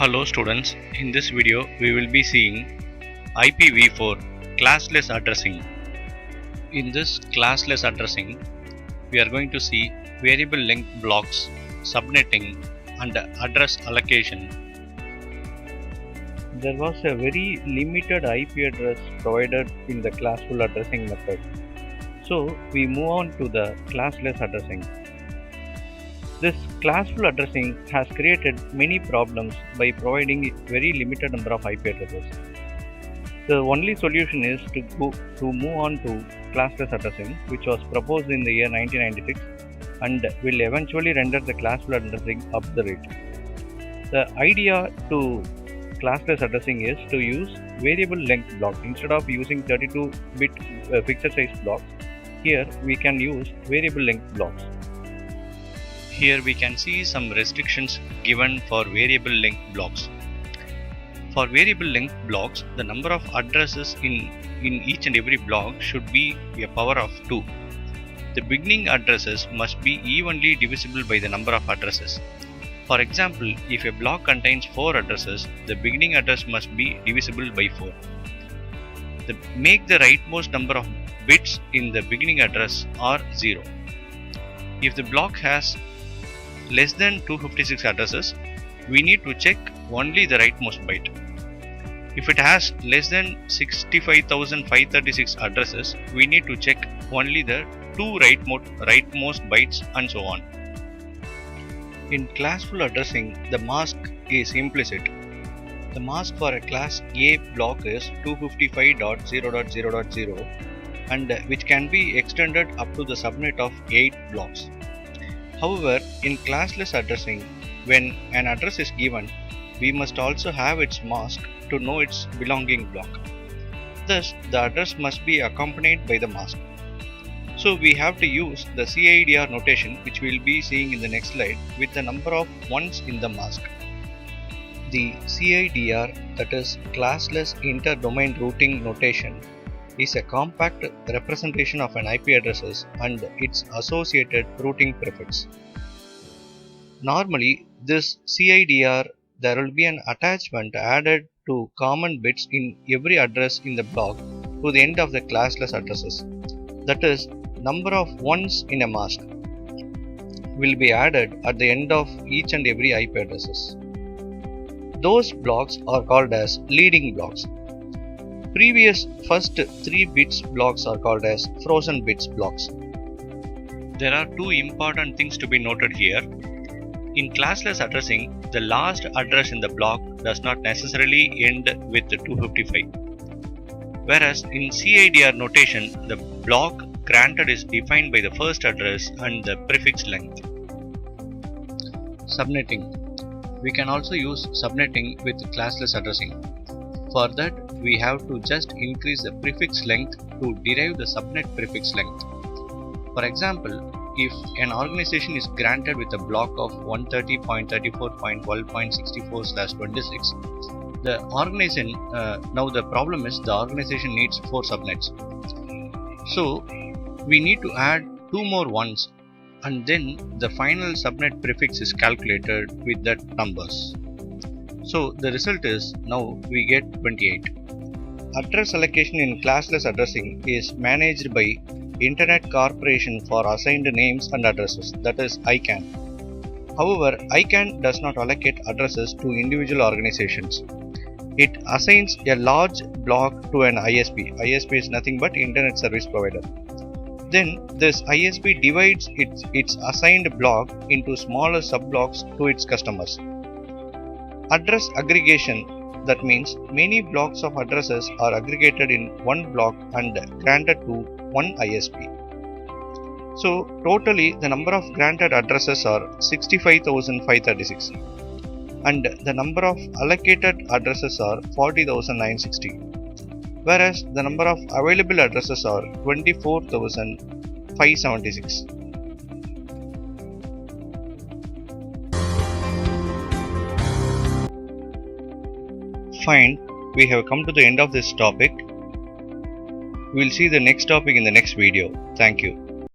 Hello students, in this video we will be seeing IPv4 classless addressing. In this classless addressing, we are going to see variable length blocks, subnetting and address allocation. There was a very limited IP address provided in the classful addressing method. So we move on to the classless addressing. This classful addressing has created many problems by providing a very limited number of IP addresses. The only solution is to move on to classless addressing, which was proposed in the year 1996 and will eventually render the classful addressing obsolete. The idea to classless addressing is to use variable length blocks instead of using 32-bit fixed size blocks. Here we can use variable length blocks. Here we can see some restrictions given for variable length blocks. For variable length blocks, the number of addresses in each and every block should be a power of 2. The beginning addresses must be evenly divisible by the number of addresses. For example, if a block contains 4 addresses, the beginning address must be divisible by 4. Make the rightmost number of bits in the beginning address are 0. If the block has less than 256 addresses, we need to check only the rightmost byte. If it has less than 65,536 addresses, we need to check only the 2 rightmost bytes and so on. In classful addressing, the mask is implicit. The mask for a class A block is 255.0.0.0 and which can be extended up to the subnet of 8 blocks. However, in classless addressing, when an address is given, we must also have its mask to know its belonging block. Thus, the address must be accompanied by the mask. So we have to use the CIDR notation, which we will be seeing in the next slide, with the number of ones in the mask. The CIDR, that is classless inter-domain routing notation, is a compact representation of an IP addresses and its associated routing prefix. Normally, this CIDR, there will be an attachment added to common bits in every address in the block to the end of the classless addresses. That is, number of ones in a mask will be added at the end of each and every IP addresses. Those blocks are called as leading blocks. Previous first 3 bits blocks are called as frozen bits blocks. There are 2 important things to be noted here. In classless addressing, the last address in the block does not necessarily end with 255. Whereas in CIDR notation, the block granted is defined by the first address and the prefix length. Subnetting. We can also use subnetting with classless addressing. For that, we have to just increase the prefix length to derive the subnet prefix length. For example, if an organization is granted with a block of 130.34.12.64/26, the organization, now the problem is the organization needs 4 subnets. So we need to add 2 more ones and then the final subnet prefix is calculated with that numbers. So the result is now we get 28. Address allocation in classless addressing is managed by Internet Corporation for Assigned Names and Addresses, that is ICANN. However, ICANN does not allocate addresses to individual organizations. It assigns a large block to an ISP. ISP is nothing but Internet Service Provider. Then this ISP divides its assigned block into smaller subblocks to its customers. Address aggregation, that means many blocks of addresses are aggregated in one block and granted to one ISP. So totally the number of granted addresses are 65,536 and the number of allocated addresses are 40,960, whereas the number of available addresses are 24,576. Fine, we have come to the end of this topic. We will see the next topic in the next video. Thank you.